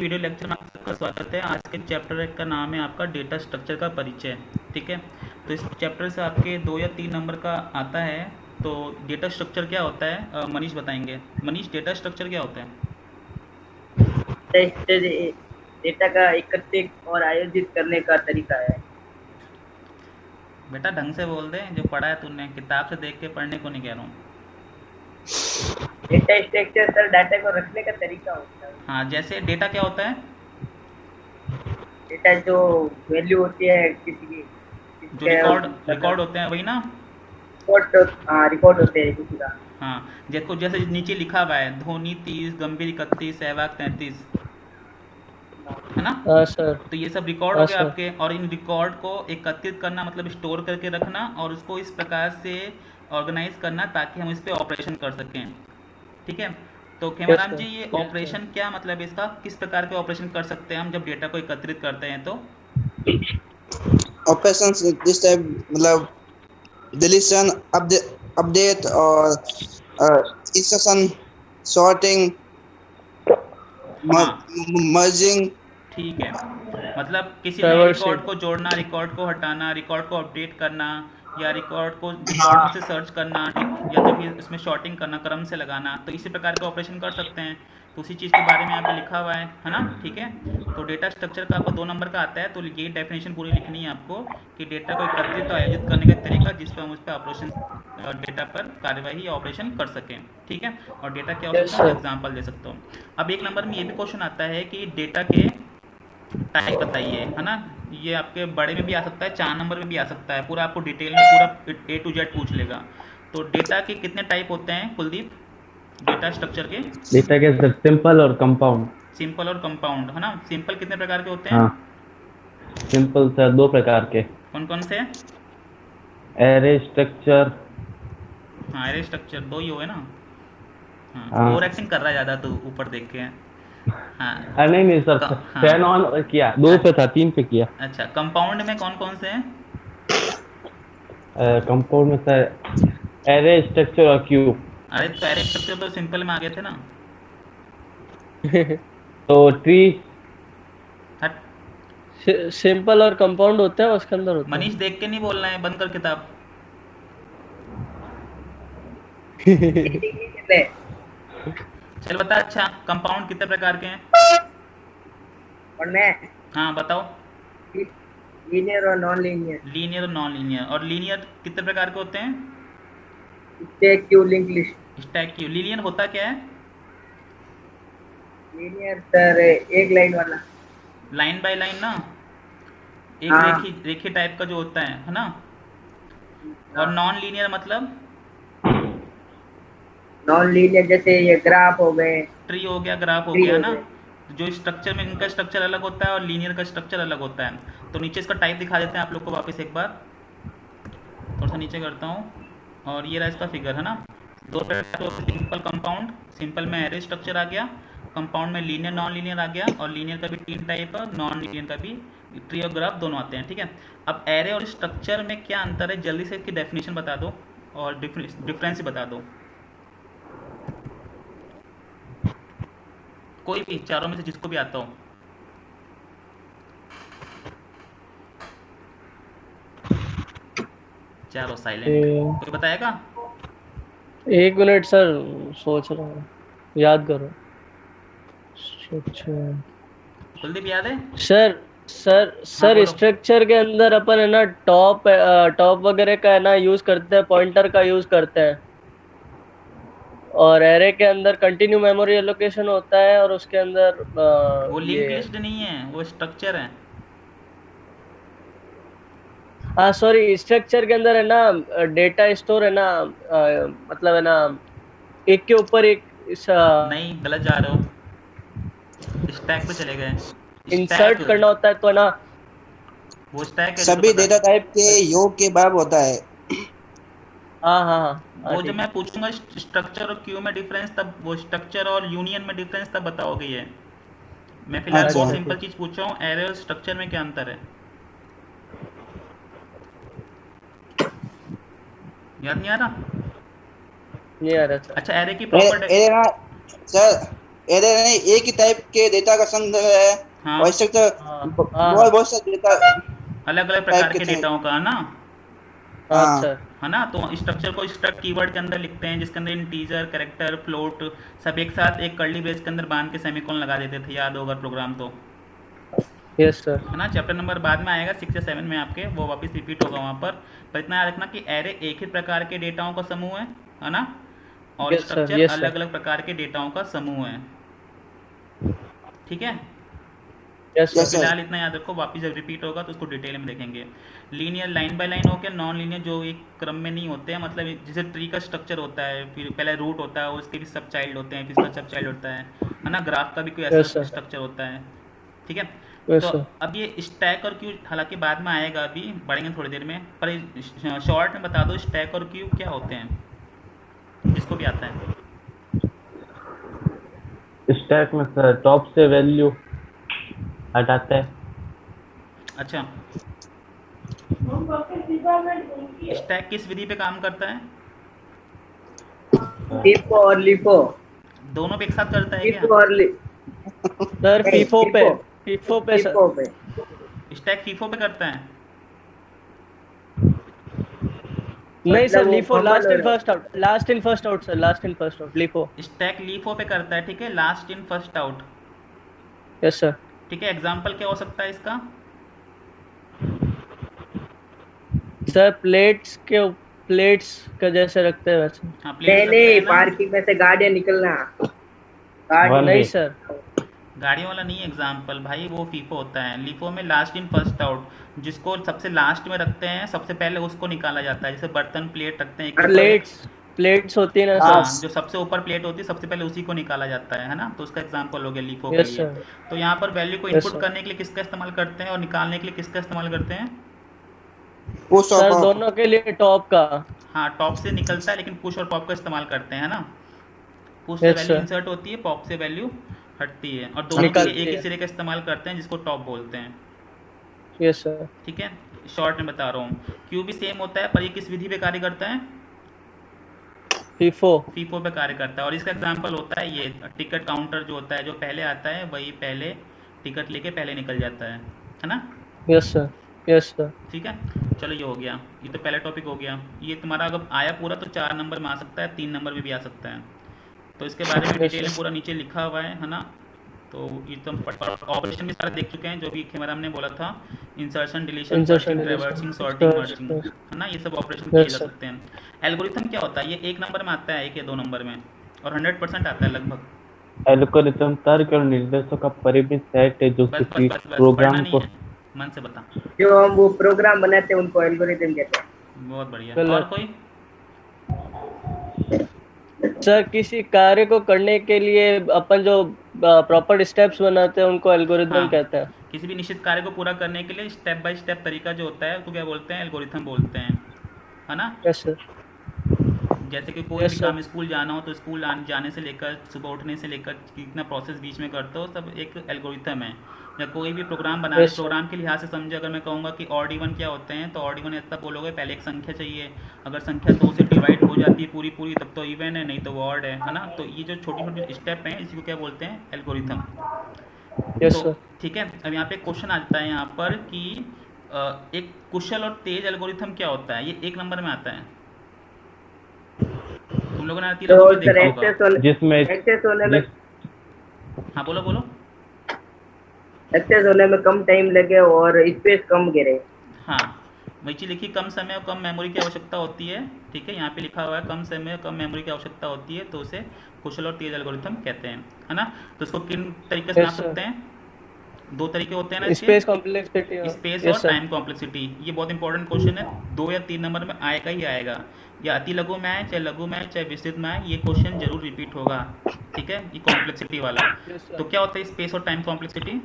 Video lecture में आप सबका स्वागत है। आज के चैप्टर का नाम है आपका डेटा स्ट्रक्चर का परिचय। ठीक है, तो इस चैप्टर से आपके 2 या 3 नंबर का आता है। तो डेटा स्ट्रक्चर क्या होता है, मनीष बताएंगे। मनीष, डेटा स्ट्रक्चर क्या होता है? टेस्ट डेटा का एकत्रित और आयोजित करने का तरीका है। बेटा ढंग से बोल दे, जो पढ़ा है तूने, किताब से देख के पढ़ने को नहीं कह रहा हूँ। डेटा स्ट्रक्चर सर डाटा को रखने का तरीका होता है। हाँ, जैसे डेटा क्या होता है? डेटा जो वैल्यू होती है किसी की, जो किसके रिकॉर्ड मतलब रिकॉर्ड होते हैं, वही ना? रिकॉर्ड, हाँ रिकॉर्ड होते हैं किसी का। हाँ, देखो जैसे नीचे लिखा हुआ है, धोनी 30, गंभीर 31, सहवाग 33, है ना? हाँ सर। तो ये सब रिकॉर्ड हो हाँ गए सर। आपके, और इन रिकॉर्ड को एकत्रित करना मतलब स्टोर करके रखना, और उसको इस प्रकार से ऑर्गेनाइज करना ताकि हम इस पे ऑपरेशन कर सकें। ठीक है, तो यस खेमाराम जी, सर। ये ऑपरेशन क्या मतलब है इसका? किस प्रकार के ऑपरेशन कर सकते हैं हम जब डेटा को एकत्रित करते हैं तो? Operations this type मतलब deletion, update और insertion, sorting, हाँ, merging। ठीक है, मतलब किसी नए ट्रैवर्स रिकॉर्ड को जोड़ना, रिकॉर्ड को हटाना, रिकॉर्ड को अपडेट करना, या रिकॉर्ड को रिकॉर्ड में से सर्च करना, या तो फिर उसमें शॉर्टिंग करना, क्रम से लगाना, तो इसी प्रकार के ऑपरेशन कर सकते हैं। तो उसी चीज़ के बारे में यहाँ पे लिखा हुआ है ना? ठीक है, तो डेटा स्ट्रक्चर का आपको 2 नंबर का आता है, तो ये डेफिनेशन पूरी लिखनी है आपको कि डेटा को एकत्रित और आयोजित करने का तरीका जिस पर हम उस पर ऑपरेशन, डेटा पर कार्यवाही या ऑपरेशन कर सकें। ठीक है, और डेटा क्या हो यस सकता है, सर। एग्जाम्पल दे सकता हूँ। अब 1 नंबर में ये भी क्वेश्चन आता है कि डेटा के टाइप बताइए, है ना? ये आपके बड़े में भी आ सकता है, 4 नंबर में भी आ सकता है, पूरा आपको डिटेल में पूरा ए टू जेड पूछ लेगा। तो डेटा के कितने टाइप होते हैं कुलदीप, डेटा स्ट्रक्चर के? डेटा के सर सिंपल और कंपाउंड। सिंपल और कंपाउंड, है ना? सिंपल कितने प्रकार के होते हैं? हाँ, सिंपल सर 2 प्रकार के। कौन कौन से? Array structure. हाँ, एरे स्ट्रक्चर 2 ही हुए ना। हाँ, ओवर हाँ। एक्टिंग कर रहा है ज़्यादा तू, ऊपर देख के। हाँ, नहीं नहीं सर, हाँ, फैन ऑन किया, 2 पे था, 3 पे किया। अच्छा, कंपाउंड में कौन कौन से हैं? कंपाउंड में सर एरे स्ट्रक्चर और क्यूब। अरे तो एरे स्ट्रक्चर तो सिंपल में आ गए थे ना। तो ट्री। हट, सिंपल और कंपाउंड होता है, उसके अंदर होता मनीष देख के नहीं बोलना है, बंद कर किताब। है। चल बता, अच्छा कंपाउंड कितने प्रकार के हैं? और मैं हाँ बताओ। लीनियर और नॉन लीनियर। लीनियर और नॉन लीनियर, और लीनियर कितने प्रकार के होते हैं? Stack queue link list. Stack queue. Linear होता क्या है? लीनियर सर एक लाइन वाला। लाइन बाय लाइन ना, एक हाँ रेखी रेखी टाइप का जो होता है ना? और हाँ। नॉन लीनियर मतलब? नॉन लीनियर जैसे ये ग्राफ हो गए, ट्री हो गया, ग्राफ हो ट्री गया हो ना? गए। जो स्ट्रक्चर में इनका स्ट्रक्चर अलग होता है और लीनियर का स्ट्रक्चर अलग होता है। तो नीचे इसका टाइप दिखा देते हैं आप लोग को वापस एक बार, थोड़ा सा नीचे करता हूँ। और ये रहा इसका फिगर, है ना? 2 प्रकार के सिंपल कंपाउंड। सिंपल में एरे स्ट्रक्चर आ गया, कंपाउंड में लीनियर नॉन लीनियर आ गया, और लीनियर का भी 3 टाइप है, नॉन लीनियर का भी ट्री और ग्राफ दोनों आते हैं। ठीक है, अब एरे और स्ट्रक्चर में क्या अंतर है, जल्दी से इसकी डेफिनेशन बता दो और डिफरेंस बता दो, कोई भी चारों में से जिसको भी आता हो। चारों साइलेंट, कोई बताएगा? एक मिनट सर, सोच रहा हूँ, याद करो। स्ट्रक्चर कुलदीप याद है? सर सर हाँ सर बोलो। स्ट्रक्चर के अंदर अपन है ना टॉप वगैरह का है ना यूज करते हैं, पॉइंटर का यूज करते हैं। और एरे के अंदर कंटिन्यू मेमोरी एलोकेशन होता है, और उसके अंदर वो लिंक ये। लिस्ट नहीं है, वो स्ट्रक्चर है। हाँ सॉरी, स्ट्रक्चर के अंदर है ना डेटा स्टोर है ना, मतलब है ना एक के ऊपर एक नहीं, गलत जा रहे हो, स्टैक पे चले गए। स्टैक, इंसर्ट करना होता है तो है ना। वो स्टैक है जो तो सभी पता। डेटा टाइप के योग के बराबर होता है। हाँ हाँ हाँ हाँ वो जो ठीक मैं है। पूछूंगा स्ट्रक्चर और क्यू में डिफरेंस, तब वो स्ट्रक्चर और यूनियन में डिफरेंस तब बताओगे ये। मैं फिलहाल अच्छा। बहुत अच्छा सिंपल ठीक। चीज़ पूछ रहा हूँ, एरे और स्ट्रक्चर में क्या अंतर है? याद नहीं आ रहा? नहीं आ रहा सर। अच्छा, एरे की एरे प्रॉपर एरे ना सर, एरे नहीं, एक ही टाइप के डेटा का संग्रह है। हाँ। और स्ट्रक्चर हाँ बहुत बहुत सारे डेटा अलग अलग टाइप प्रकार के के थे। डेटाओं का, है ना? हाँ हाँ सर। है ना? तो स्ट्रक्चर को स्ट्रक्ट कीवर्ड के अंदर लिखते हैं, जिसके अंदर इंटीजर, कैरेक्टर, फ्लोट सब एक साथ एक कर्ली ब्रेस के अंदर बांध के सेमीकोलन लगा देते थे, याद होगा प्रोग्राम तो, यस सर। है ना? चैप्टर नंबर बाद में आएगा 6 या 7 में आपके, वो वापस रिपीट होगा वहाँ पर इतना याद रखना कि एरे एक ही प्रकार के डेटाओं का समूह है ना? और यस सर। स्ट्रक्चर यस अलग सर। अलग प्रकार के डेटाओं का समूह है। ठीक है? यस तो यस सर। सर। फिलहाल इतना याद रखो, वापस जब रिपीट होगा तो उसको डिटेल में देखेंगे। लीनियर लाइन बाय लाइन हो गया, नॉन लीनियर जो एक क्रम में नहीं होते हैं, मतलब जैसे ट्री का स्ट्रक्चर होता है, फिर पहले रूट होता है, उसके भी सब चाइल्ड होते हैं, फिर इसका सब चाइल्ड होता है ना? ग्राफ का भी कोई ऐसा यस सर। स्ट्रक्चर होता है। ठीक है? तो यस सर। अब ये स्टैक और क्यू हालांकि बाद में आएगा, अभी बढ़ेंगे थोड़ी देर में, पर शॉर्ट में बता दो स्टैक और क्यू क्या होते हैं, जिसको भी आता है। स्टैक में सर टॉप से वैल्यू हटाता है। अच्छा, स्टैक किस विधि पे काम करता है? लिपो और लिपो, दोनों पे एक साथ करता है क्या? लिपो और सर नहीं, फीफो पे, लिपो फीफो पे सर। लिपो पे। स्टैक फीफो पे करता है? नहीं सर, वो लीफो फंबल लास्ट हो इन रहा है। First out, last in first out sir, last in first out LIFO. Stack LIFO पे करता है, ठीक है, last in first out. Yes sir. ठीक है, एग्जाम्पल क्या हो सकता है इसका? सर प्लेट्स का जैसे रखते हैं वैसे। हाँ, नहीं प्लेट्स रखते नहीं, हैं ना। पार्किंग में से गाड़ियां निकलना, गाड़ी वन नहीं वे। सर। गाड़ी वाला नहीं एग्जाम्पल भाई, वो फीफो होता है। लीफो में लास्ट इन फर्स्ट आउट, जिसको सबसे लास्ट में रखते हैं, सबसे पहले उसको निकाला जाता है। जैसे बर्तन प्लेट रखते हैं एक के ऊपर एक। प्लेट्स होती है ना हाँ, सर। जो सबसे ऊपर प्लेट होती है सबसे पहले उसी को निकाला जाता है ना? तो उसका एग्जाम्पल हो गया लीफो का यस ये। सर। तो यहाँ पर वैल्यू को यस इनपुट सर। करने के लिए किसका इस्तेमाल करते हैं और निकालने के लिए किसका इस्तेमाल करते हैं? पुश और सर पॉप। दोनों के लिए टॉप का। हाँ, टॉप से निकलता है, लेकिन पुश और पॉप का इस्तेमाल करते हैं, है ना? पुश से यस वैल्यू सर। इंसर्ट होती है, पॉप से वैल्यू हटती है, और दोनों के लिए निकलती एक ही है। सिरे का इस्तेमाल करते हैं, जिसको टॉप बोलते हैं। Yes sir. ठीक है, शॉर्ट में बता रहा हूँ। क्यू भी सेम होता है, पर ये किस विधि पे कार्य करता है? फीफो। फीफो पे कार्य करता है। और इसका एग्जांपल होता है ये टिकट काउंटर जो होता है, जो पहले आता है वही पहले टिकट लेके पहले निकल जाता है ना? Yes sir. Yes sir. ठीक है, चलो ये हो गया, ये तो पहला टॉपिक हो गया। ये तुम्हारा अगर आया पूरा तो 4 नंबर में आ सकता है, 3 नंबर में भी आ सकता है। तो इसके बारे में यस डिटेल में सर। पूरा नीचे लिखा हुआ है ना? तो ये तो ऑपरेशन भी सारे देख चुके हैं, जो भी कैमरा हमने बोला था, insertion, deletion, insertion, searching, traversing, sorting, merging, है ना? ये सब ऑपरेशन किए यस जा सर। सकते हैं। एल्गोरिथम क्या होता है? ये 1 नंबर में आता है, 1 या 2 नंबर में, और 100% आता है लगभग। एल्गोरिथम तर्क और निर्देशों का परिमित सेट है जो बस बस किसी बस बस पढ़ना प्रोग्राम नहीं को। है, मन से बता। जो हम वो प्रोग्राम बनाते हैं उनको एल्गोरिथम कहते हैं। बहुत बढ़िया। गलत। और कोई? सर किसी कार्य को करने के लिए अपन जो प्रॉपर स्टेप्स बनाते हैं उनको एल्गोरिदम हाँ, कहते हैं। किसी भी निश्चित कार्य को पूरा करने के लिए स्टेप बाय स्टेप तरीका जो होता है उसको क्या बोलते हैं? एल्गोरिथम बोलते हैं, है ना? Yes sir. जैसे कि कोई भी यस सर। काम स्कूल जाना हो तो स्कूल जाने से लेकर सुबह उठने से लेकर कितना प्रोसेस बीच में करते हो, सब एक एल्गोरिथम है। या कोई भी प्रोग्राम बनाना, यस सर। प्रोग्राम के लिहाज से समझे, अगर मैं कहूँगा कि ऑड इवन क्या होते हैं, तो ऑड इवन ऐसा बोलोगे, पहले एक संख्या चाहिए, अगर संख्या 2 से डिवाइड हो जाती है पूरी पूरी तब तो इवन है, नहीं तो वो ऑड है ना? तो ये जो छोटी छोटी स्टेप हैं इसी को क्या बोलते हैं? एल्गोरिथम। यस तो सर। ठीक है, अब यहाँ पे क्वेश्चन आता है यहाँ पर कि एक कुशल और तेज एल्गोरिथम क्या होता है? ये 1 नंबर में आता है। तुम लोगों ने आती तो लोगों में सर देखा होगा। जिसमें एक्सेस होने में जिस हाँ, बोलो बोलो। एक्सेस होने में कम टाइम लगे और स्पेस कम गिरे। हाँ, वही चीज़ लिखी, कम समय और कम मेमोरी की आवश्यकता होती है। ठीक है, यहाँ पे लिखा हुआ है कम समय और कम मेमोरी की आवश्यकता होती है, तो उसे कुशल और तेज एल्गोरिथम कहते हैं, है ना? तो इसको किन तरीके से Yes, नाप sir. सकते हैं? 2 तरीके होते हैं ना इसके, स्पेस कॉम्प्लेक्सिटी। स्पेस यस और सर। Time complexity. ये बहुत इंपॉर्टेंट क्वेश्चन है, 2 या 3 नंबर में आएगा ही आएगा। या अति लघु में आए, चाहे लघु में आए, चाहे विस्तृत में आए, ये क्वेश्चन जरूर रिपीट होगा। ठीक है, ये कॉम्प्लेक्सिटी वाला। यस तो सर। क्या होता है स्पेस और टाइम कॉम्प्लेक्सिटी?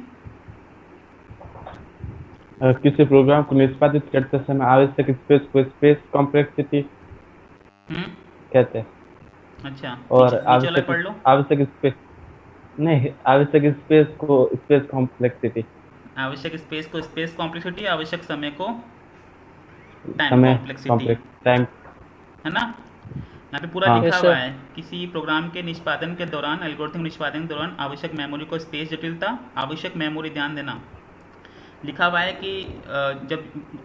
किसी प्रोग्राम को निष्पादित करते समय आवश्यक स्पेस को स्पेस कॉम्प्लेक्सिटी कहते हैं। अच्छा, और नीचे वाला पढ़ लो। आवश्यक स्पेस नहीं, आवश्यक स्पेस को स्पेस कॉम्प्लेक्सिटी। आवश्यक स्पेस को स्पेस कॉम्प्लेक्सिटी, आवश्यक समय को टाइम समय कॉम्प्लेक्सिटी, टाइम। है ना? यहाँ पे पूरा हाँ। लिखा Yes, हुआ sir. है, किसी प्रोग्राम के निष्पादन के दौरान, एल्गोरिथम निष्पादन के दौरान आवश्यक मेमोरी को स्पेस जटिलता, आवश्यक मेमोरी, ध्यान देना, लिखा हुआ है कि जब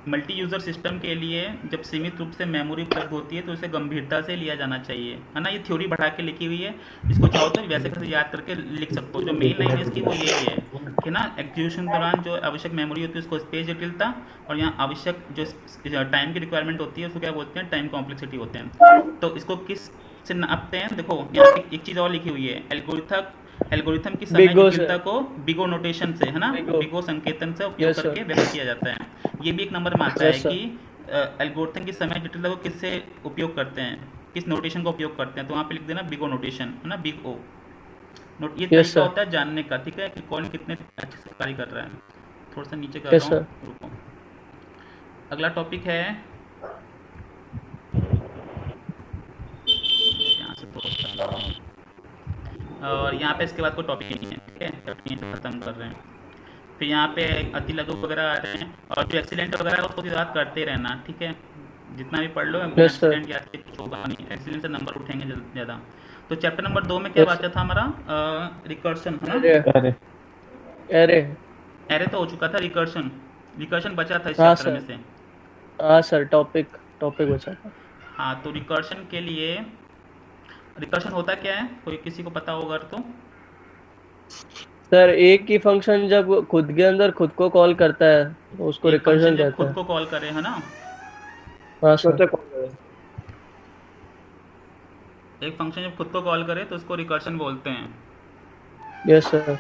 मल्टी यूज़र सिस्टम के लिए जब सीमित रूप से मेमोरी उपलब्ध होती है तो उसे गंभीरता से लिया जाना चाहिए, है ना। ये थ्योरी बढ़ा के लिखी हुई है, इसको चाहो तो वैसे वैसे याद करके लिख सकते हो। जो मेन लाइन है इसकी वो यही है कि ना एग्जीक्यूशन के दौरान जो आवश्यक मेमोरी होती है उसको स्पेस जटिलता, और यहाँ आवश्यक जो टाइम की रिक्वायरमेंट होती है उसको क्या बोलते हैं, टाइम कॉम्प्लेक्सिटी होते हैं। तो इसको किस से नापते हैं, देखो यहाँ पे एक चीज़ और लिखी हुई है, एल्गोरिथम की समय Bigo जटिलता से. को बिगो नोटेशन से, है ना, Bigo. बिगो संकेतन से उपयोग Yes, sir. करके व्यक्त किया जाता है। ये भी एक नंबर में आता है Yes, sir. कि एल्गोरिथम की समय जटिलता को किससे उपयोग करते हैं, किस नोटेशन का उपयोग करते हैं, तो वहाँ पे लिख देना बिगो नोटेशन, है ना, बिग ओ नोट। ये Yes, तरीका sir. होता है जानने का, ठीक है, कि कौन कितने अच्छे से कार्य कर रहा है। थोड़ा सा नीचे कर Yes, रहा हूँ, sir. रुको। अगला टॉपिक है, यहाँ से तो कर रहा हूँ। और यहाँ पे इसके बाद कोई टॉपिक ही नहीं है, ठीक है, चैप्टर यहीं से खत्म कर रहे हैं। फिर यहाँ पे अति लघु वगैरह आ रहे हैं, और जो एक्सीडेंट वगैरह है उसको याद करते रहना, ठीक है, जितना भी पढ़ लो Yes, sir. एक्सीडेंट याद के कुछ होगा नहीं, एक्सीडेंट से नंबर उठेंगे ज़्यादा। तो चैप्टर नंबर 2 में क्या Yes, बचा था हमारा, रिकर्शन, है ना। Array. अरे Array. एरे तो हो चुका था, रिकर्शन बचा था इस हाँ, चैप्टर में sir. से। हाँ सर, टॉपिक बचा था. हाँ, तो रिकर्शन के लिए, रिकर्शन होता क्या है, कोई किसी को पता होगा तो। सर एक ही फंक्शन जब खुद के अंदर खुद को कॉल करता है तो उसको एक रिकर्जन फंक्शन जब कहते खुद हैं. को कॉल करे, है ना, हाँ सर. एक फंक्शन जब खुद को कॉल करे तो उसको रिकर्शन बोलते हैं, यस सर.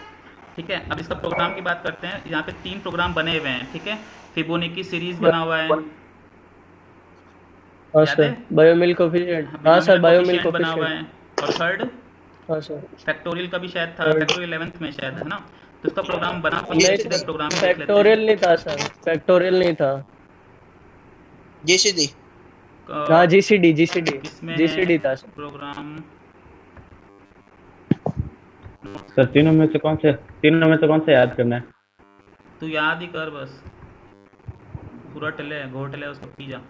ठीक है। अब इसका प्रोग्राम की बात करते हैं। यहाँ पे 3 प्रोग्राम बने हुए हैं, ठीक है। फिबोनाची सीरीज बना हुआ है, हाँ याद सर. है, बायोमिल कोफिशिएंट. हाँ सर, बायोमिल कोफिशिएंट बना हुआ कोफिशिएंट. है। और थर्ड हाँ सर. फैक्टोरियल का भी शायद था, Third. फैक्टोरियल 11th में शायद, है ना। तो इसका प्रोग्राम बना, ये पहले सीधे प्रोग्राम में देख लेते हैं। फैक्टोरियल नहीं था सर, फैक्टोरियल नहीं था. जीसीडी हाँ जीसीडी इसमें जीसीडी था सर. प्रोग्राम, सर तीनों में से कौन सा याद करना है? तू याद ही कर बस, पूरा टले घोटले उसको पी जा।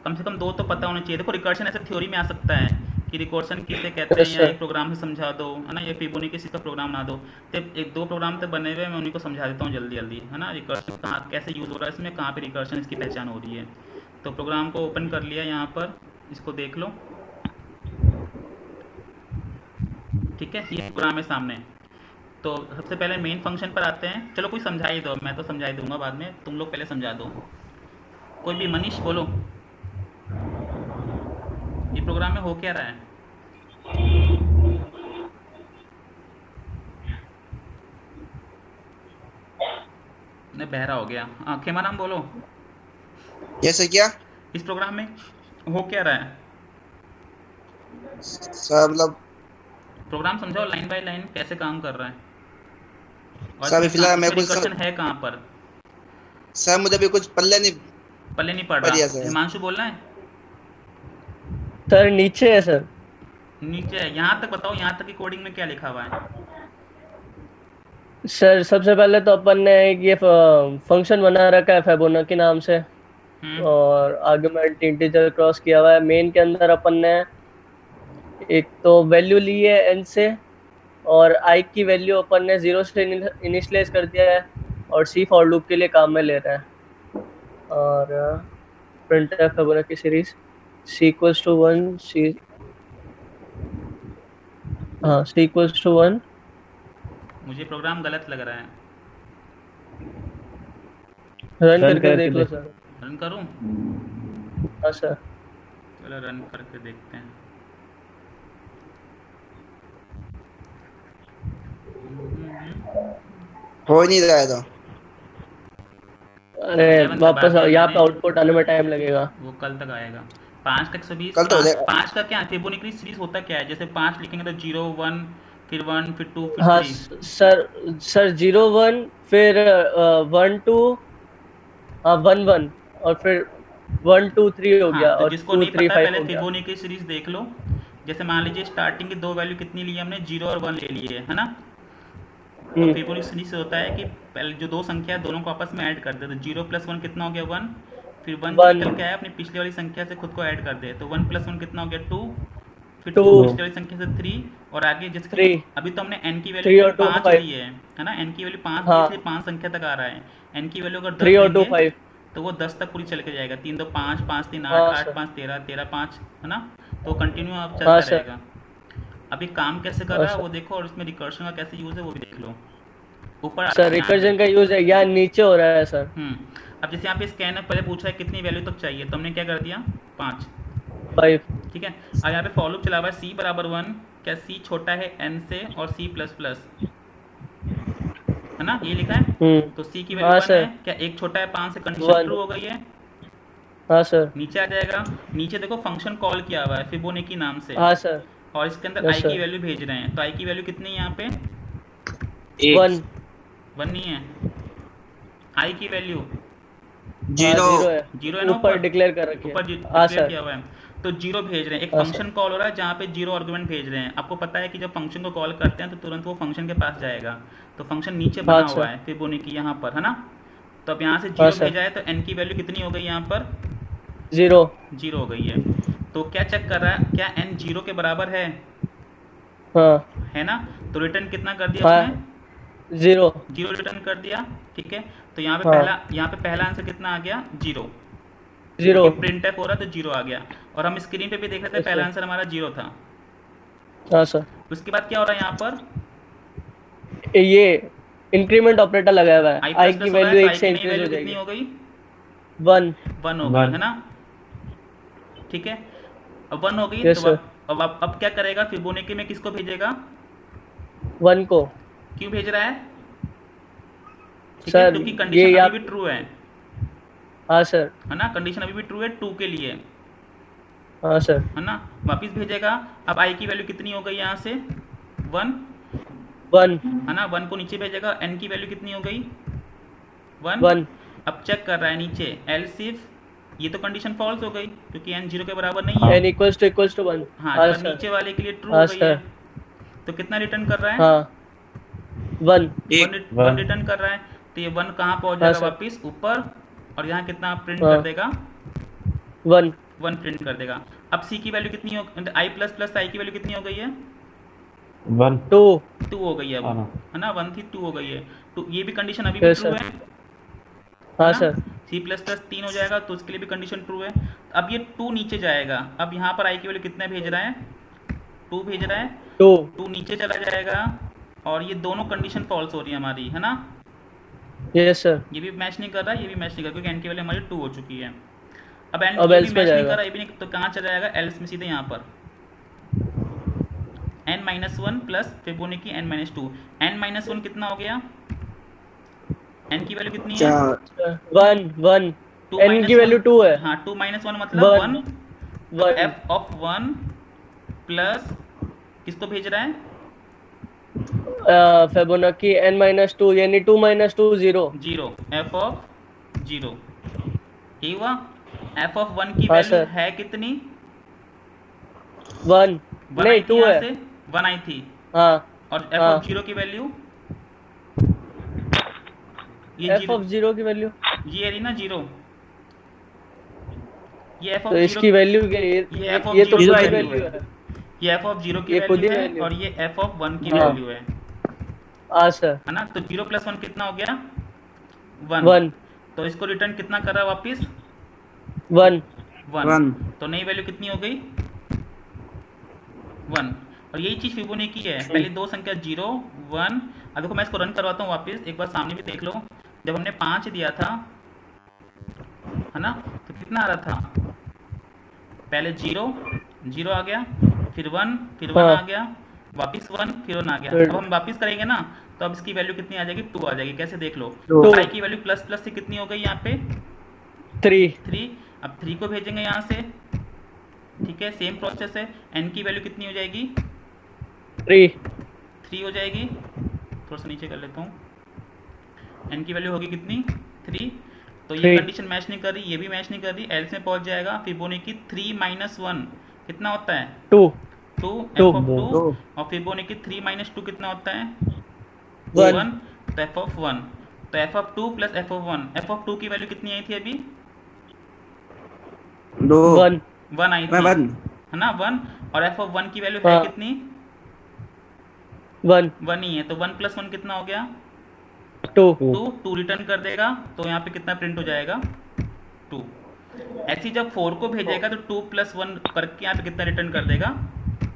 कम से कम 2 तो पता होना चाहिए। देखो रिकर्शन ऐसे थ्योरी में आ सकता है कि रिकर्शन किसे कहते हैं, Yes, या sir. एक प्रोग्राम से समझा दो, है ना, ये फिबोनाची का प्रोग्राम बना दो। तो 1-2 प्रोग्राम तो बने हुए, मैं उन्हीं को समझा देता हूँ जल्दी, है ना। रिकर्शन कहाँ कैसे यूज़ हो रहा है इसमें, कहाँ पे रिकर्शन इसकी पहचान हो रही है। तो प्रोग्राम को ओपन कर लिया यहाँ पर, इसको देख लो, ठीक है, ये प्रोग्राम है सामने। तो सबसे पहले मेन फंक्शन पर आते हैं। चलो कोई समझा ही दो, मैं तो समझा ही दूंगा बाद में, तुम लोग पहले समझा दो। कोई भी, मनीष बोलो, ये प्रोग्राम में हो क्या रहा है। नहीं, बहरा हो गया। हाँ, खेमाराम बोलो, जैसे क्या इस प्रोग्राम में हो क्या रहा है, सर? मतलब प्रोग्राम समझाओ लाइन बाय लाइन कैसे काम कर रहा है, और सर अभी फिलहाल मैं कुछ रिकर्शन है कहाँ पर। सर मुझे भी कुछ पल्ले नहीं पहले नहीं पढ़ बढ़िया रहा, से है। हिमांशु बोलना है। सर नीचे है सर. नीचे है, यहाँ तक बताओ, यहाँ तक की कोडिंग में क्या लिखा हुआ है। सर सबसे पहले तो अपन ने एक ये फंक्शन बना रखा है फिबोनाची नाम से, और आर्गुमेंट इंटीजर क्रॉस किया हुआ है. मेन के अंदर अपन ने एक तो वैल्यू ली है n से, और i की वैल्यू अपन ने 0 से इनिशियलाइज कर दिया है, और c फॉर लूप के लिए काम में ले रहा है. और printf Fibonacci series c equals to 1, c equals to 1. मुझे प्रोग्राम गलत लग रहा है, रन करके देख लो सर. रन करूँ। हाँ सर. चलो रन करके देखते हैं। हो ही नहीं रहा है तो। अरे वापस यहाँ पे आउटपुट आने में टाइम लगेगा. वो कल तक आएगा। 5 तक 120, कल तो हो जाएगा। 5 का क्या फिबोनाची सीरीज होता क्या है, जैसे 5 लिखेंगे तो 0 1 फिर 1 फिर 2 फिर हाँ 3। सर 0 1 फिर 1 2, हाँ 1 1, और फिर 1 2 3 हो गया, हाँ, तो और जिसको 2 नहीं 3 पता 5 पहले हो गया. फिबोनाची सीरीज देख लो। जैसे मान लीजिए स्टार्टिंग की 2 वैल्यू कितनी ली हमने, 0 और 1 ले लिए, है ना। तो फिबोनाची सीरीज से होता है कि पहले जो 2 संख्या है दोनों को आपस में ऐड कर दे, तो 0 + 1 कितना हो गया 1, फिर 1 One. निकल के आया, अपनी पिछली वाली संख्या से खुद को ऐड कर दे, तो 1 + 1 कितना हो गया 2, फिर 2 Two. पिछली वाली संख्या से 3, और आगे जिसकी 3. अभी तो हमने n की 3 वैल्यू और 2 5 5. ली है ना, n की वैल्यू 5 ली, हाँ। इसलिए 5 संख्या तक आ रहा है। n की वैल्यू अगर 3 और 10 2 देंगे 5. तो वो 10 तक पूरी चल के जाएगा, 3 2 5, 5 3 हाँ 8, 8 सर. 5 13, 13 5, है ना, तो कंटिन्यू अब हाँ चलता सर. रहेगा। अभी काम कैसे कर हाँ रहा है सर. वो देखो, और इसमें रिकर्शन का कैसे यूज़ है वो भी देख लो। ऊपर सर ध्यान दे। रिकर्जन का यूज है यहाँ नीचे हो रहा है सर. अब जैसे यहाँ पे स्कैनर पहले पूछा है कितनी वैल्यू तक चाहिए, तो हमने क्या कर दिया 5, 5. ठीक है। अब यहाँ पे फॉर लूप चला हुआ है c बराबर 1, क्या c छोटा है n से और c प्लस प्लस, है ना, ये लिखा है, तो c की वैल्यू हाँ 1 सर. है, क्या एक छोटा है 5 से, कंडीशन One. ट्रू हो गई है। हाँ सर. नीचे आ जाएगा, नीचे देखो फंक्शन कॉल किया हुआ है फिबोनाची नाम से, हाँ सर. और इसके अंदर Yes, i की sir. वैल्यू भेज रहे हैं, तो i की वैल्यू कितनी है यहाँ पे 1. 1 नहीं है, i की वैल्यू जीरो। है. 0 है ना, ऊपर डिक्लेयर कर रखी ऊपर है. डिक्लेयर हाँ किया सर. हुआ है, तो 0 भेज रहे हैं। एक हाँ, फंक्शन कॉल हो रहा है जहाँ पे 0 आर्गुमेंट भेज रहे हैं। आपको पता है कि जब फंक्शन को कॉल करते हैं तो तुरंत वो फंक्शन के पास जाएगा, तो फंक्शन नीचे बना हाँ, हुआ सर. है फिबोनाची यहाँ पर, है ना। तो अब यहाँ से हाँ, 0 सर. भेजा है, तो n की वैल्यू कितनी हो गई यहाँ पर 0. 0 हो गई है। तो क्या चेक कर रहा है, क्या n 0 के बराबर हाँ. है ना, तो रिटर्न कितना कर दिया हाँ. उसने 0. 0 रिटर्न कर दिया, ठीक है। तो यहाँ पे हाँ. पहला आंसर कितना आ गया 0, 0. प्रिंट हो रहा है तो 0 आ गया, और हम स्क्रीन पे भी देख रहे थे Yes, पहला sir. आंसर हमारा 0 था। हाँ सर. उसके बाद क्या हो रहा है यहाँ पर ये इंक्रीमेंट ऑपरेटर लगाया हुआ है. i आई प्लस की प्लस हो रहा है, वैल्यू तो 1 i से की नई इंक्रीज हो वैल्यू कितनी जाएगी. हो गई 1. 1 हो गई, One. है ना, ठीक है। अब 1 हो गई, Yes, तो sir. अब क्या करेगा फिबोनाची में, किसको भेजेगा, 1 को. क्यों भेज रहा है, ठीक है, सर क्योंकि ये कंडीशन आप. अभी भी ट्रू है हाँ सर. ना, कंडीशन अभी भी ट्रू है 2 के लिए, हाँ सर. है ना, वापिस भेजेगा। अब i की वैल्यू कितनी हो गई यहाँ से 1, 1. है ना, 1 को नीचे भेजेगा, n की वैल्यू कितनी हो गई 1। 1. अब चेक कर रहा है नीचे एल्स इफ, ये तो कंडीशन फॉल्स हो गई क्योंकि n 0 के बराबर नहीं है, n इक्वल्स टू 1. हाँ, हाँ तो सर. नीचे वाले के लिए ट्रू हाँ हो गई है, सर. तो कितना रिटर्न कर रहा है हाँ. 1. 1 रिटर्न कर रहा है, तो ये 1 कहाँ पहुँच हाँ, जाएगा सर. वापिस ऊपर, और यहाँ कितना प्रिंट हाँ. कर देगा 1. 1 प्रिंट कर देगा। अब c की वैल्यू कितनी हो, i प्लस प्लस i की वैल्यू कितनी हो गई है 1. 2. 2 हो गई है अब, हाँ. है ना, 1 थी 2 हो गई है, तो ये भी कंडीशन अभी भी Yes, ट्रू sir. है, हाँ ना? सर. c प्लस प्लस 3 हो जाएगा तो उसके लिए भी कंडीशन ट्रू है। अब ये 2 नीचे जाएगा, अब यहाँ पर i की वैल्यू कितना भेज रहा है 2 भेज रहा है, 2. 2 नीचे चला जाएगा, और ये दोनों कंडीशन फॉल्स हो रही है हमारी, है ना, यस सर. ये भी मैच नहीं कर रहा, ये भी मैच नहीं कर रहा, क्योंकि n की वैल्यू हमारी 2 हो चुकी है। अब n अब ये else भी पे मैच नहीं जाएगा. कर रहा, ये भी नहीं, तो कहाँ चला जाएगा एल्स में, सीधे यहाँ पर n-1 plus Fibonacci n-2, n-1 कितना हो गया, n की वैल्यू कितनी है 1. 1. 2 n की वैल्यू 2 है. हाँ 2 - 1 मतलब 1, 1. f ऑफ 1 प्लस किसको भेज रहा है फिबोनाची n-2 यानी 2 - 2 0. 0, f ऑफ 0, यही हुआ। f ऑफ 1 की हाँ, वैल्यू सर. है कितनी 1. 1 नहीं आई थी 2 यहाँ है. से 1 आई थी, हाँ. और f हाँ. ऑफ 0 की वैल्यू ये f ऑफ 0 की वैल्यू. ये रही ना 0, ये f ऑफ तो 0 इसकी वैल्यू क्या है? ये f ऑफ ये तो 0 की इसकी वैल्यू वैल्यू है, है. ये f ऑफ 0 की ये खुद वैल्यू ही है, वैल्यू. और ये f ऑफ 1 की हाँ. वैल्यू है, हाँ सर. है ना, तो 0 + 1 कितना हो गया 1. तो इसको रिटर्न कितना कर रहा है वापिस 1. 1, तो नई वैल्यू कितनी हो गई 1, और यही चीज़ फिबोनाची है, पहले दो संख्या 0 1। अब देखो मैं इसको रन करवाता हूँ वापस, एक बार सामने भी देख लो, जब हमने 5 दिया था, है ना, तो कितना आ रहा था, पहले 0 0 आ गया, फिर 1 फिर 1 हाँ. आ गया, वापस 1 फिर 1 आ गया। फिर- अब हम वापस करेंगे ना, तो अब इसकी वैल्यू कितनी आ जाएगी 2 आ जाएगी, कैसे देख लो, 2. i की वैल्यू प्लस प्लस से कितनी हो गई यहाँ पे 3. 3, अब 3 को भेजेंगे यहाँ से, ठीक है, सेम प्रोसेस है, n की वैल्यू कितनी हो जाएगी 3. 3 हो जाएगी, थोड़ा सा नीचे कर लेता हूँ, n की वैल्यू होगी कितनी 3, तो ये 3. कंडीशन मैच नहीं कर रही, ये भी मैच नहीं कर रही, एल्स में पहुंच जाएगा, फिबोनाची 3 - 1 कितना होता है 2. 2, Two. f ऑफ 2, और फिबोनाची 3 - 2 कितना होता है 1. 1, तो f ऑफ 1, तो f of 2 plus f of 1, f of 2 की वैल्यू कितनी आई थी अभी दो 1 1 आई मैं थी, वन है ना 1, और एफ ऑफ 1 की वैल्यू है हाँ। कितनी, 1 1 ही है, तो 1 + 1 कितना हो गया, 2 2 रिटर्न कर देगा, तो यहाँ पे कितना प्रिंट हो जाएगा, 2। ऐसे ही जब 4 को भेजेगा तो 2 + 1 करके यहाँ पे कितना रिटर्न कर देगा,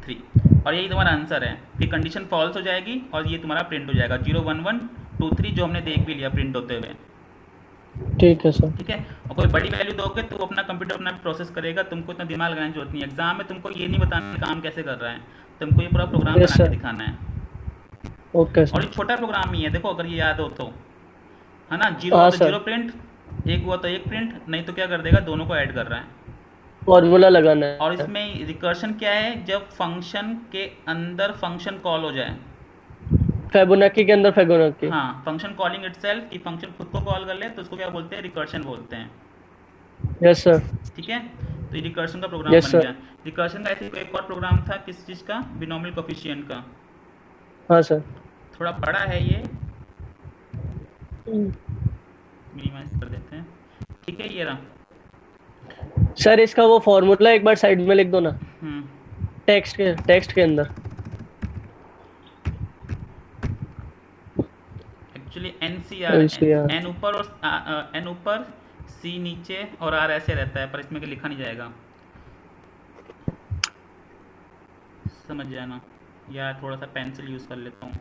3। और यही तुम्हारा आंसर है, फिर कंडीशन फॉल्स हो जाएगी और ये तुम्हारा प्रिंट हो जाएगा 0 1 1 2 3, जो हमने देख भी लिया प्रिंट होते हुए। ठीक है सर। ठीक है, और कोई बड़ी वैल्यू दोगे तो अपना कंप्यूटर अपना प्रोसेस करेगा, तुमको इतना दिमाग लगाने की जरूरत नहीं है। एग्जाम में तुमको ये नहीं बताना काम कैसे कर रहा है, तुमको ये पूरा प्रोग्राम Yes, बना के sir. दिखाना है। ओके और सर। ये छोटा प्रोग्राम ही है, देखो अगर ये याद हो तो, है ना, 0 हाँ हुआ तो सर। 0 प्रिंट, 1 हुआ तो 1 प्रिंट, नहीं तो क्या कर देगा, दोनों को ऐड कर रहा है। फॉर्मूला लगाना है। और इसमें रिकर्शन क्या है, जब फंक्शन के अंदर फंक्शन कॉल हो जाए, फेबोनाची के अंदर फेबोनाची। हाँ, फंक्शन कॉलिंग इटसेल्फ, कि फंक्शन खुद को कॉल कर ले, तो उसको क्या बोलते हैं, रिकर्शन बोलते हैं। Yes sir. ठीक है, तो ये रिकर्शन का प्रोग्राम Yes, बन sir. गया। रिकर्शन का ऐसे एक और प्रोग्राम था, किस चीज़ का, बिनोमियल कोफिशिएंट का, हाँ सर। थोड़ा बड़ा है ये, मिनिमाइज कर देते हैं। ठीक है, ये रहा। सर इसका वो फॉर्मूला एक बार साइड में लिख दो ना, हम्म, टेक्स्ट के अंदर। Actually NCR. NCR, एन ऊपर और एन ऊपर, सी नीचे और आर ऐसे रहता है, पर इसमें लिखा नहीं जाएगा, समझ जाना, या थोड़ा सा पेंसिल यूज़ कर लेता हूँ।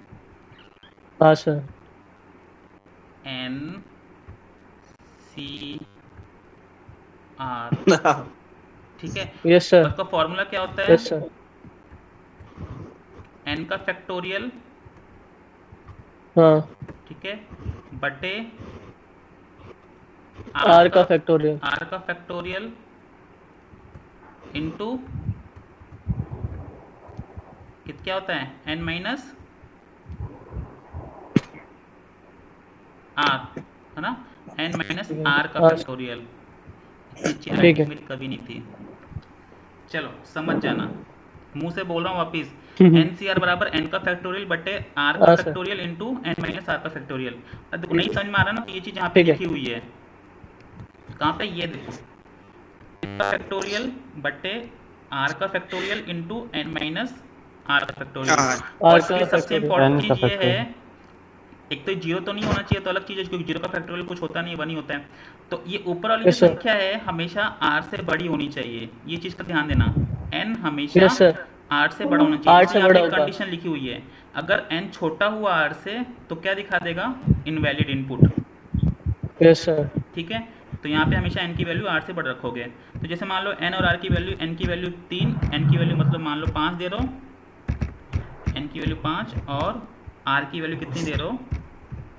हाँ सर। NCR, ठीक है। Yes sir. उसका फॉर्मूला क्या होता है, यस सर। n का फैक्टोरियल, हाँ। ठीक है, बटे आर का फैक्टोरियल। r का फैक्टोरियल इंटू क्या होता है, n माइनस r, है ना, n माइनस r का हाँ। फैक्टोरियल। इतनी अच्छी ठीक है। राइटिंग मेरी कभी नहीं थी। चलो समझ जाना, मुंह से बोल रहा हूँ वापिस, NCR बराबर n का फैक्टोरियल बटे r का हाँ, sir. Factorial into n minus r का फैक्टोरियल। अब देखो नहीं समझ में आ रहा ना, तो ये चीज़ यहाँ पे ठीक है। लिखी हुई है, कहाँ पे, ये देखो, फैक्टोरियल बटे r का factorial into n minus r का फैक्टोरियल। हाँ। और R का इसकी सबसे factorial। इम्पोर्टेंट N का चीज़ ये है, factorial। एक तो जीरो तो नहीं होना चाहिए, तो अलग चीज़ है, क्योंकि जीरो का फैक्टोरियल कुछ होता नहीं है, 1 ही होता है। तो ये ऊपर वाली जो Yes, sir. संख्या है हमेशा r से बड़ी होनी चाहिए, ये चीज़ का ध्यान देना, n हमेशा यस सर। r से बड़ा होना चाहिए। R से इसलिए यहाँ बड़ा पे होगा। कंडीशन लिखी हुई है, अगर n छोटा हुआ r से तो क्या दिखा देगा, इनवैलिड इनपुट। Yes sir. ठीक है, तो यहाँ पे हमेशा n की वैल्यू r से बड़ा रखोगे। तो जैसे मान लो n और r की वैल्यू, n की वैल्यू 3, n की वैल्यू मतलब मान लो 5 दे रहे हो, n की वैल्यू 5 और r की वैल्यू कितनी दे रहे हो,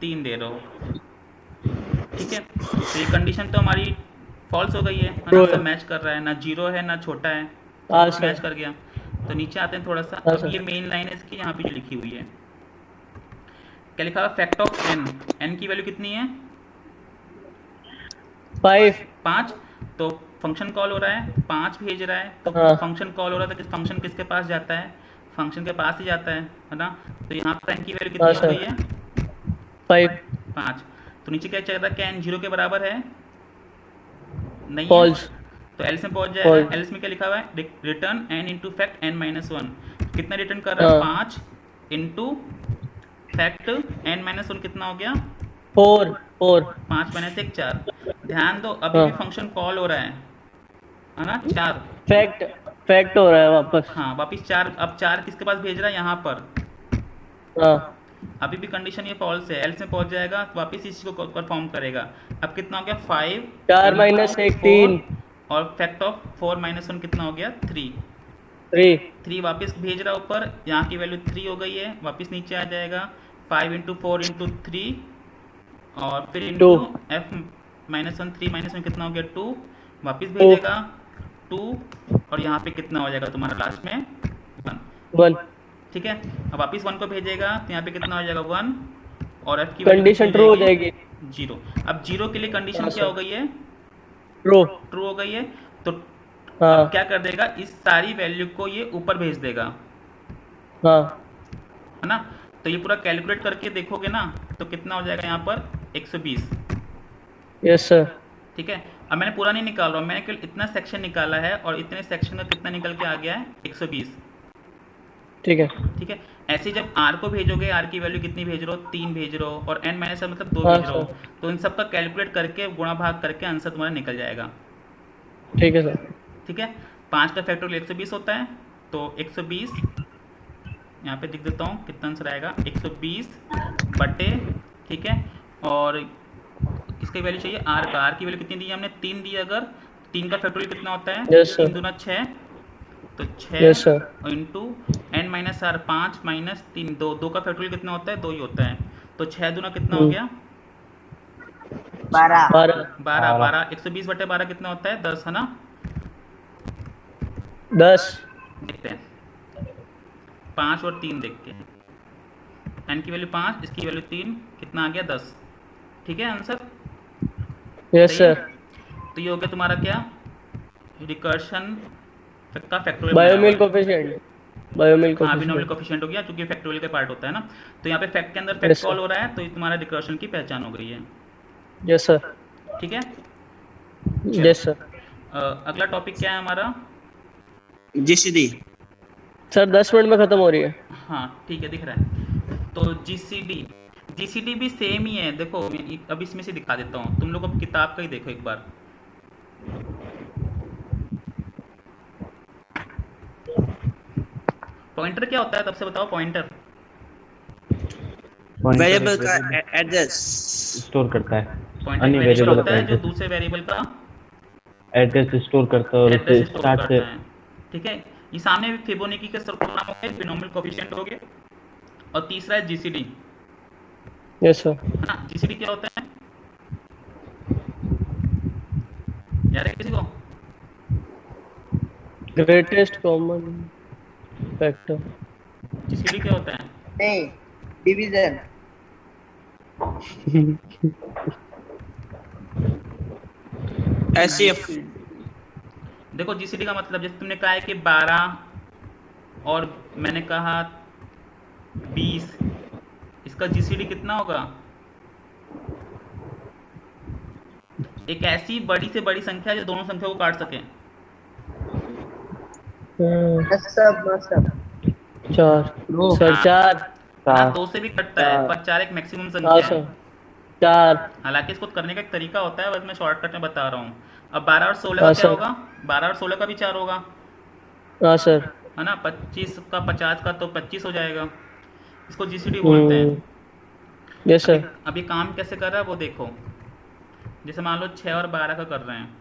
3 दे रहे हो। ठीक है, तो ये कंडीशन तो हमारी फॉल्स हो गई है ना, True है। सब मैच कर रहा है, ना जीरो है ना छोटा है, हाँ, सब सर। मैच कर गया। तो नीचे आते हैं थोड़ा सा, हाँ, अब सर। ये मेन लाइन है इसकी, यहाँ पे जो लिखी हुई है, क्या लिखा हुआ, फैक्ट ऑफ n, n की वैल्यू कितनी है, 5। तो फंक्शन कॉल हो रहा है, 5 भेज रहा है, तो हाँ। फंक्शन कॉल हो रहा है, तो फंक्शन किसके पास जाता है, फंक्शन के पास ही जाता है ना। तो यहाँ पर n की वैल्यू कितनी हाँ, हो सर। गई है, 5 5। तो नीचे क्या चल रहा है, क्या n 0 के बराबर है, नहीं फॉल्स। है, तो एल्स में पहुंच जाएगा। False। एल्स में क्या लिखा हुआ है, return n into fact n minus 1, कितना रिटर्न कर रहा है, हाँ। 5 इंटू फैक्ट n माइनस 1 कितना हो गया, 4 5 माइनस 1 4। ध्यान दो अभी हाँ। भी फंक्शन कॉल हो रहा है ना, 4, फैक्ट हो रहा है वापस। हाँ वापिस 4। अब 4 किसके पास भेज रहा है, यहाँ पर, हाँ। अभी भी कंडीशन ये फॉल्स है, एल्स में पहुंच जाएगा, वापिस इसी को परफॉर्म करेगा। अब कितना हो गया, 5 4 माइनस 1 3 और फैक्ट ऑफ 4 माइनस 1 कितना हो गया, 3। 3 वापस भेज रहा ऊपर, यहाँ की वैल्यू 3 हो गई है, वापस नीचे आ जाएगा, 5 इंटू 4 इंटू 3 और फिर इंटू f माइनस 1, 3 माइनस 1 कितना हो गया, 2, वापस भेजेगा 2 और यहाँ पे कितना हो जाएगा तुम्हारा लास्ट में, 1। 1 ठीक है, अब वापस 1 को भेजेगा तो यहाँ पे कितना हो जाएगा, 1 और f की कंडीशन ट्रू हो जाएगी, 0। अब 0 के लिए कंडीशन हाँ, क्या सर। हो गई है, ट्रू। ट्रू हो गई है। तो हाँ। अब क्या कर देगा, इस सारी वैल्यू को ये ऊपर भेज देगा, हाँ। है ना। तो ये पूरा कैलकुलेट करके देखोगे ना, तो कितना हो जाएगा यहाँ पर, 120। Yes sir. ठीक है, अब मैंने पूरा नहीं निकाल रहा हूँ, मैंने केवल इतना सेक्शन निकाला है और इतने सेक्शन का कितना निकल के आ गया है 120। ठीक है। ठीक है, ऐसे ही जब r को भेजोगे, r की वैल्यू कितनी भेज रहे हो, 3 भेज रहे हो, और n माइनस मतलब 2 हाँ भेज रहे हो, सर। तो इन सब का कैलकुलेट करके गुणा भाग करके आंसर तुम्हारा निकल जाएगा। ठीक है सर। ठीक है, 5 का फैक्टोरियल 120 होता है, तो 120 यहाँ पे लिख देता हूँ कितना आंसर आएगा, 120 बटे, ठीक है, और इसकी वैल्यू चाहिए r का, r की वैल्यू कितनी दी है हमने, 3 दी। अगर 3 का फैक्टोरियल कितना होता है, Yes, sir. 3 दूना 6, तो 6 Yes, sir. Into n minus r, 5 minus 3 2, 2 का फैक्टोरियल कितना होता है, 2 ही होता है, तो 6 दूना कितना हो गया, 12 12 12, 12 120 बटे 12 कितना होता है, 10 है ना। 10। देखते हैं 5 और 3 देख के, n की वैल्यू 5, इसकी वैल्यू 3, कितना आ गया 10। ठीक है आंसर। यस सही है? सर। तो ये हो गया तुम्हारा क्या, रिकर्शन का फैक्टोरियल बायोमिल कोफिशिएंट। बायोमिल हाँ, बिनोमियल कोफिशिएंट। कोफिशिएंट हो गया, क्योंकि फैक्टोरियल का पार्ट होता है ना। तो यहाँ पे फैक्ट के अंदर Yes, फैक्ट sir. कॉल हो रहा है, तो ये तुम्हारा रिकर्शन की पहचान हो गई है। Yes sir. ठीक है, यस सर। अगला टॉपिक क्या है हमारा। जीसीडी। सर 10 मिनट में खत्म हो रही है। हाँ ठीक है, दिख रहा है। तो जीसीडी, जीसीडी भी सेम ही है। देखो मैं अब इसमें से दिखा देता हूँ, तुम लोग अब किताब का ही देखो एक बार। पॉइंटर क्या होता है, तब से बताओ। पॉइंटर वेरिएबल का एड्रेस स्टोर करता है, पॉइंटर अन्य वेरिएबल वेरिएबल होता का है जो दूसरे वेरिएबल का एड्रेस स्टोर करता है और उसे एड्रेस स्टोर स्टार्ट करता से है। ठीक है, ये सामने फिबोनाची के सर्वनाम हो गए, बिनोमियल कोएफिशिएंट हो गए, और तीसरा है जीसीडी। Yes sir. है ना, जीसीडी क्या होता है याद है किसी को। Greatest common factor. जीसीडी क्या होता है, नहीं डिवीजन एचसीएफ। देखो जीसीडी का मतलब जैसे तुमने कहा है कि 12 और मैंने कहा 20, इसका जीसीडी कितना होगा। एक ऐसी बड़ी से बड़ी संख्या जो दोनों संख्या को काट सके। सब सब 4 सर। 4। हाँ, 2 से भी कटता है, पर 4 एक मैक्सिमम संख्या हाँ है। सर। 4। हालांकि इसको करने का एक तरीका होता है, बस मैं शॉर्टकट में बता रहा हूँ। अब 12 और 16 का हाँ क्या सर। होगा, 12 और 16 का भी 4 होगा, हाँ सर। है ना। 25 का 50 का तो 25 हो जाएगा। इसको जीसीडी बोलते हैं। Yes sir. अभी काम कैसे कर रहा है वो देखो। जैसे मान लो 6 और 12 का कर रहे हैं,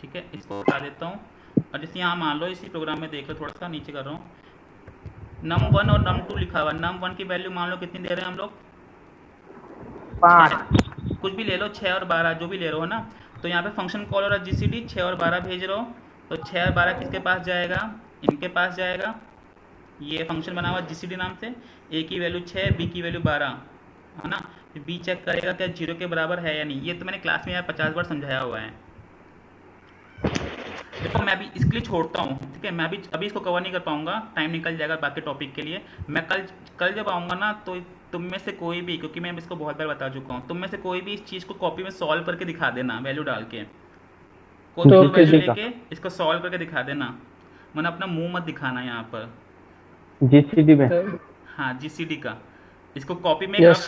ठीक है, इसको बता देता हूँ। और जैसे यहाँ मान लो इसी प्रोग्राम में देख लो, थोड़ा सा नीचे कर रहा हूँ, num1 और num2 लिखा हुआ। num1 की वैल्यू मान लो कितनी दे रहे हैं हम लोग, 5 कुछ भी ले लो, 6 और 12 जो भी ले रहे हो ना। तो यहाँ पे फंक्शन कॉल हो रहा है जीसीडी, 6 और 12 भेज रहे हो, तो 6 और 12 किसके पास जाएगा, इनके पास जाएगा। ये फंक्शन बना हुआ जीसीडी नाम से। ए की वैल्यू 6, बी की वैल्यू 12, है ना। फिर बी चेक करेगा क्या 0 के बराबर है या नहीं। ये तो मैंने क्लास में यार 50 बार समझाया हुआ है। देखो मैं अभी इसके लिए छोड़ता हूँ, ठीक है। मैं अभी इसको कवर नहीं कर पाऊंगा, टाइम निकल जाएगा बाकी टॉपिक के लिए। मैं कल जब आऊँगा ना, तो तुम में से कोई भी, क्योंकि मैं इसको बहुत बार बता चुका हूँ, तुम में से कोई भी इस चीज़ को कॉपी में सॉल्व करके दिखा देना, वैल्यू डाल के। कोई भी तो वैल्यू ठीक है। लेके इसको सॉल्व करके दिखा देना, मैंने अपना मुंह मत दिखाना यहाँ पर। जीसीडी में। हाँ जीसीडी का, इसको कॉपी में, Yes, रफ sir.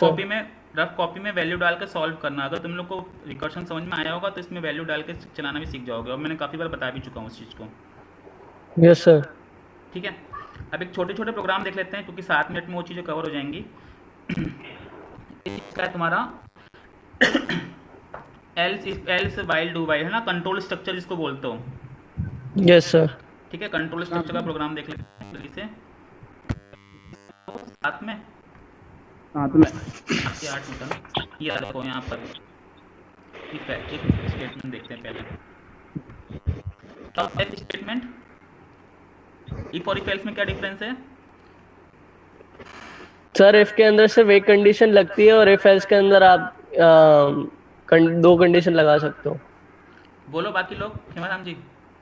कॉपी में वैल्यू डाल के सॉल्व करना। अगर तुम लोग को रिकर्शन समझ में आया होगा तो इसमें वैल्यू डाल के चलाना भी सीख जाओगे, और मैंने काफ़ी बार बता भी चुका हूँ उस चीज़ को। Yes sir. ठीक है, अब एक छोटे छोटे प्रोग्राम देख लेते हैं, क्योंकि 7 मिनट में वो चीज़ें कवर हो जाएंगी। इसका है तुम्हारा एल्स वाइल डू वाइल, है ना, कंट्रोल स्ट्रक्चर जिसको बोलते हो। Yes sir. ठीक है, कंट्रोल स्ट्रक्चर का प्रोग्राम देख लेते हैं जल्दी से। साथ में आपके 8 मीटर ये देखो यहाँ पर एक स्टेटमेंट देखते हैं पहले। टॉप एफ स्टेटमेंट, इफ और इफ एल्स में क्या डिफरेंस है। सर इफ के अंदर सिर्फ एक कंडीशन लगती है और इफ एल्स के अंदर आप 2 कंडीशन लगा सकते हो। बोलो बाकी लोग, हेमाराम जी,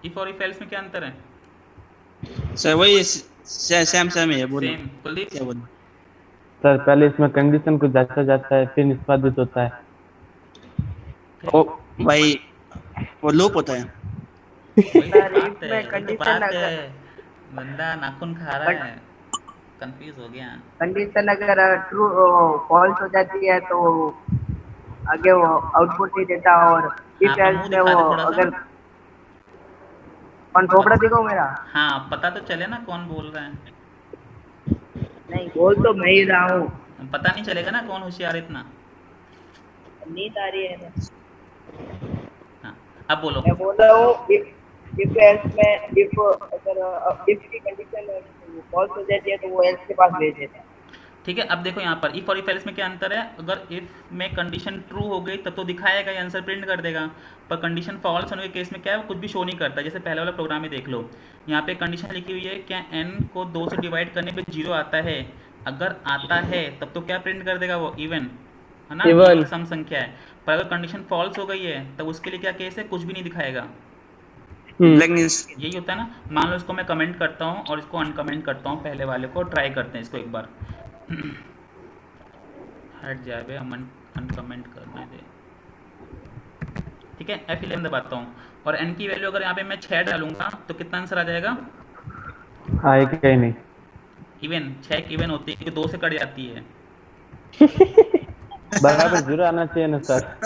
इफ और इफ एल्स में क्या अंतर है। सर वही सेम सेम है, बोलो सेम। कुलदीप, क्या बोलो। सर पहले इसमें कंडीशन को जांचा जाता है, फिर निष्पादित होता है। ओ भाई वो लूप होता है। वही तो सर बात if है, में वही तो कंडीशन बात है। अगर बंदा नाखून खा रहा है, कंफ्यूज हो गया। कंडीशन अगर ट्रू फॉल्स हो जाती है तो आगे वो आउटपुट नहीं देता, और हाँ, इफ अपना एल्स मुंह में दिखा वो दे थोड़ा सा। अगर कौन थोपड़ा दिखाऊं मेरा? हाँ, पता तो चले ना कौन बोल रहा है। नहीं, बोल तो मैं ही रहा हूँ। पता नहीं चलेगा ना कौन होशियार है इतना। नींद आ रही है ना। हाँ, अब बोलो। मैं बोल रहा हूँ इफ एल्स में इफ अगर इफ की कंडीशन फॉल्स हो जाती है तो वो एल्स के पास भेज देता है। ठीक है, अब देखो यहाँ पर इफ और इफ एल्स में क्या अंतर है। अगर इफ में कंडीशन ट्रू हो गई तब तो दिखाएगा, ये आंसर प्रिंट कर देगा। पर कंडीशन फॉल्स होने के केस में क्या है, वो कुछ भी शो नहीं करता। जैसे पहले वाला प्रोग्राम में देख लो, यहाँ पे कंडीशन लिखी हुई है, क्या n को 2 से डिवाइड करने पे 0 आता है। अगर आता है तब तो क्या प्रिंट कर देगा, वो इवन है ना, Even। ये एक सम संख्या है। पर अगर कंडीशन फॉल्स हो गई है तब उसके लिए क्या केस है, कुछ भी नहीं दिखाएगा। Black news. यही होता है ना। मान लो इसको मैं कमेंट करता हूँ और इसको अनकमेंट करता हूँ, पहले वाले को ट्राई करते हैं इसको एक बार। हट जाए बे, हम अनकमेंट करने दे। ठीक है, F11 दबाता हूँ और n की वैल्यू अगर यहाँ पे मैं 6 डालूंगा तो कितना आंसर आ जाएगा। आएगा ही नहीं। इवन 6 इवन होती है कि 2 से कट जाती है। बराबर 0 आना चाहिए ना सर।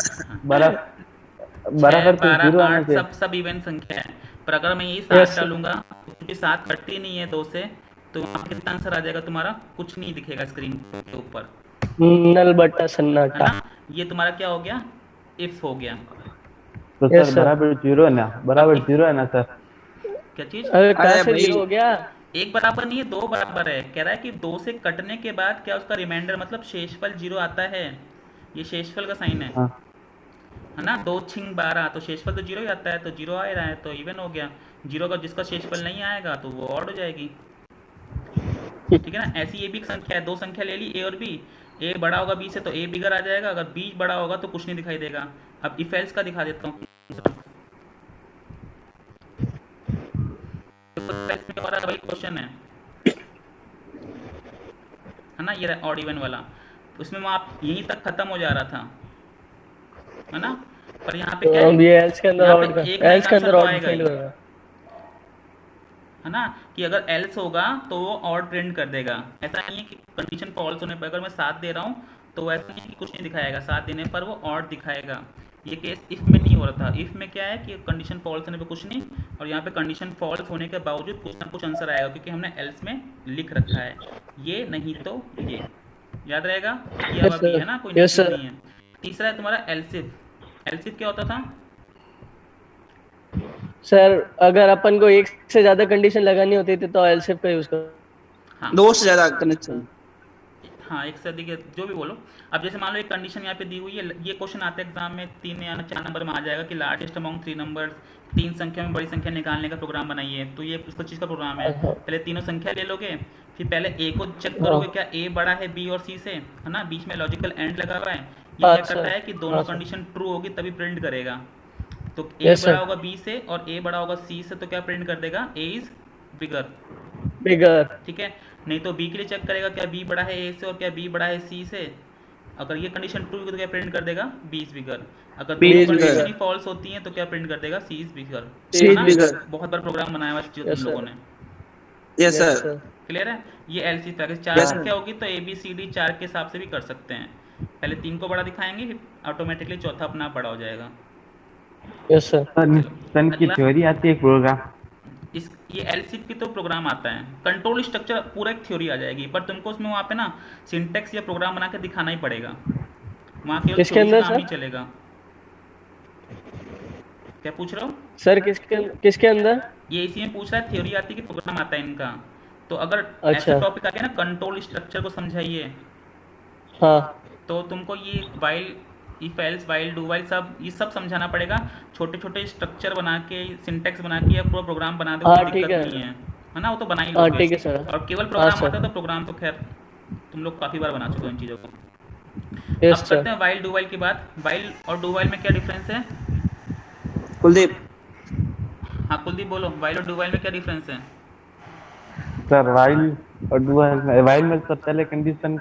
बराबर 6, बराबर तो 12, 0 आना 8 चाहिए। सब इवन संख्या है। पर अगर मैं यही Yes, 7 sir। डालूंगा तो क्योंकि 7 कटती नहीं है 2 से, तो वहाँ कितना आंसर आ जाएगा तुम्हारा, कुछ नहीं दिखेगा स्क्रीन के ऊपर, नल बट्टा है सन्नाटा। ना। ये तुम्हारा क्या हो गया, इफ हो गया। तो Yes, सर sir। बराबर 0 है ना, अब बराबर इफ 0 है ना सर। क्या चीज़, अरे कहाँ अरे से भाई 0 हो गया? एक बराबर नहीं है, 2 बराबर है। कह रहा है कि 2 से कटने के बाद क्या उसका रिमाइंडर मतलब शेषफल 0 आता है। ये शेषफल का साइन हाँ है ना। 2 छिंग 12 तो शेषफल तो 0 ही आता है, तो 0 आ ही रहा है तो इवन हो गया। 0 का जिसका शेषफल नहीं आएगा तो वो ऑड हो जाएगी। ठीक है ना। ऐसी ये भी एक संख्या है, 2 संख्या ले ली ए और बी। ए बड़ा होगा बी से तो ए बिगर आ जाएगा, अगर बी बड़ा होगा तो कुछ नहीं दिखाई देगा। अब इफ एल्स का दिखा देता हूँ। वही क्वेश्चन है ना, ये ऑड इवन वाला। उसमें वो आप यहीं तक खत्म हो जा रहा था, है ना। पर यहाँ पे क्या है, अब ये एल्स के अंदर यहाँ ऑड पे का, एक ना एक एल्स के आंसर अंदर तो ऑड आएगा फाइंड ही, होगा। है ना। कि अगर एल्स होगा तो वो ऑड प्रिंट कर देगा। ऐसा नहीं है कि कंडीशन फॉल्स होने पर अगर मैं 7 दे रहा हूँ तो ऐसा नहीं है कि कुछ नहीं दिखाएगा, 7 देने पर वो ऑड दिखाएगा। ये केस इफ में नहीं हो रहा था। इफ में क्या है कि कंडीशन फॉल्स होने पे कुछ नहीं, और यहाँ पे कंडीशन फॉल्स होने के बावजूद कुछ ना कुछ आंसर आएगा, क्योंकि हमने एल्स में लिख रखा है ये नहीं तो ये। याद रहेगा ये यस अब अभी, सर, है ना, कोई नई यस चीज़ सर। नहीं है। तीसरा है तुम्हारा एल्सिफ। एल्सिफ क्या होता था, सर अगर अपन को एक से ज्यादा कंडीशन लगानी होती थी तो एलसीएफ का यूज कर। हाँ 2 से ज्यादा कनेक्शन। हाँ, एक से अधिक है, जो भी बोलो। अब जैसे मान लो एक कंडीशन यहाँ पे दी हुई है, ये क्वेश्चन आता है एग्जाम में 3 या 4 नंबर में आ जाएगा कि लार्जेस्ट अमाउंट 3 नंबर, 3 संख्या में बड़ी संख्या निकालने का प्रोग्राम बनाइए। तो ये उसका चीज़ का प्रोग्राम है। पहले तीनों संख्या ले लोगे, फिर पहले ए को चेक करोगे क्या ए बड़ा है बी और सी से, है ना। बीच में लॉजिकल एंड लगा हुआ है। ये क्या अच्छा, करता है कि दोनों हाँ, सर। कंडीशन ट्रू होगी तभी प्रिंट करेगा। तो ए Yes, बड़ा sir। होगा बी से और ए बड़ा होगा सी से, तो क्या प्रिंट कर देगा, ए इज बिगर। बिगर। ठीक है। नहीं तो बी के लिए चेक करेगा क्या बी बड़ा है ए से और क्या बी बड़ा है सी से। अगर ये कंडीशन ट्रू तो क्या प्रिंट कर देगा, बी इज बिगर। अगर B दोनों is bigger। कंडीशन ही फॉल्स होती हैं तो क्या प्रिंट कर देगा, C is bigger. C is bigger। बहुत बार प्रोग्राम बनाया हुआ है Yes, तुम लोगों sir। ने। Yes yes sir. Sir. Clear है। ये एलसी पैकेज 4 Yes, sir। संख्या होगी तो ए बी सी डी 4 के हिसाब से भी कर सकते हैं। पहले 3 को बड़ा दिखाएंगे, फिर ऑटोमेटिकली चौथा अपना बड़ा हो जाएगा। Yes sir. सन की अगला। थ्योरी आती है एक प्रोग्राम। इस ये एलसीफ की तो प्रोग्राम आता है, कंट्रोल स्ट्रक्चर पूरा एक थ्योरी आ जाएगी, पर तुमको उसमें वहाँ पे ना सिंटेक्स या प्रोग्राम बना के दिखाना ही पड़ेगा। वहाँ केवल किसके थ्योरी से अंदर, काम सर? नहीं चलेगा। क्या पूछ रहे हो, सर किसके अंदर? ये इसी में पूछ रहा है, थ्योरी आती है कि प्रोग्राम आता है इनका। तो अगर अच्छा। ऐसे टॉपिक आ गया ना, कंट्रोल स्ट्रक्चर को समझाइए, हाँ। तो तुमको ये while, if else, while, do while, सब ये सब समझाना पड़ेगा। छोटे छोटे स्ट्रक्चर बना के, सिंटेक्स बना के या पूरा प्रोग्राम बना दो, हाँ, कोई ठीक दिक्कत है। नहीं है ना। वो तो बना ही हाँ, लोगे। ठीक है सर। और केवल हाँ, प्रोग्राम सर। आता है तो प्रोग्राम तो खैर तुम लोग काफ़ी बार बना चुके हो इन चीज़ों को। यस अब सर। करते हैं वाइल डू वाइल की बात। वाइल और डू वाइल में क्या डिफरेंस है। कुलदीप। हाँ कुलदीप बोलो, वाइल और डू वाइल में क्या डिफरेंस है। सर वाइल और डू वाइल में सब पहले कंडीशन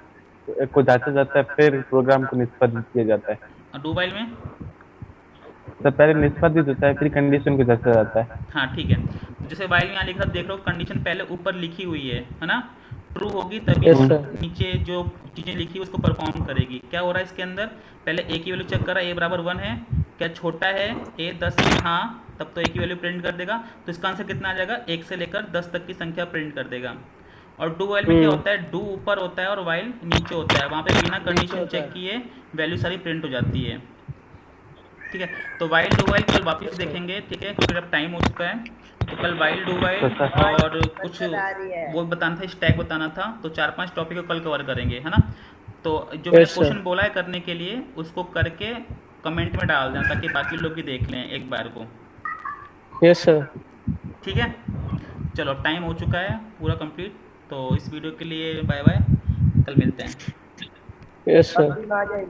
को जांचा जाता है, फिर प्रोग्राम को निष्पादित किया जाता है। और डू वाइल में तो पहले निष्पादित होता है फिर कंडीशन को दर्शा जाता है। हाँ ठीक है, तो जैसे वाइल में यहाँ लिखा देख रहे हो, कंडीशन पहले ऊपर लिखी हुई है ना, ट्रू होगी तभी Yes, sir. नीचे जो चीज़ें लिखी है उसको परफॉर्म करेगी। क्या हो रहा है इसके अंदर, पहले ए की वैल्यू चेक कर रहा है, ए बराबर 1 है, क्या छोटा है ए 10 से, हाँ, तब तो ए की वैल्यू प्रिंट कर देगा। तो इसका आंसर कितना आ जाएगा, 1 से लेकर 10 तक की संख्या प्रिंट कर देगा। और डू वाइल में क्या होता है, डू ऊपर होता है और वाइल नीचे होता है, वहाँ पे बिना कंडीशन होता चेक है। किए वैल्यू सारी प्रिंट हो जाती है। ठीक है, तो वाइल डू वाइल कल वापस देखेंगे, ठीक है, क्योंकि अब टाइम हो चुका है। तो कल वाइल डू वाइल और कुछ वो बताना था, स्टैक बताना था, तो 4-5 टॉपिक को कल कवर करेंगे, है ना। तो जो मैंने Yes, sir. क्वेश्चन बोला है करने के लिए उसको करके कमेंट में डाल दें ताकि बाकी लोग भी देख लें एक बार को। Yes sir. ठीक है, चलो अब टाइम हो चुका है पूरा कंप्लीट, तो इस वीडियो के लिए बाय बाय, कल मिलते हैं। Yes sir. आ जाएगी।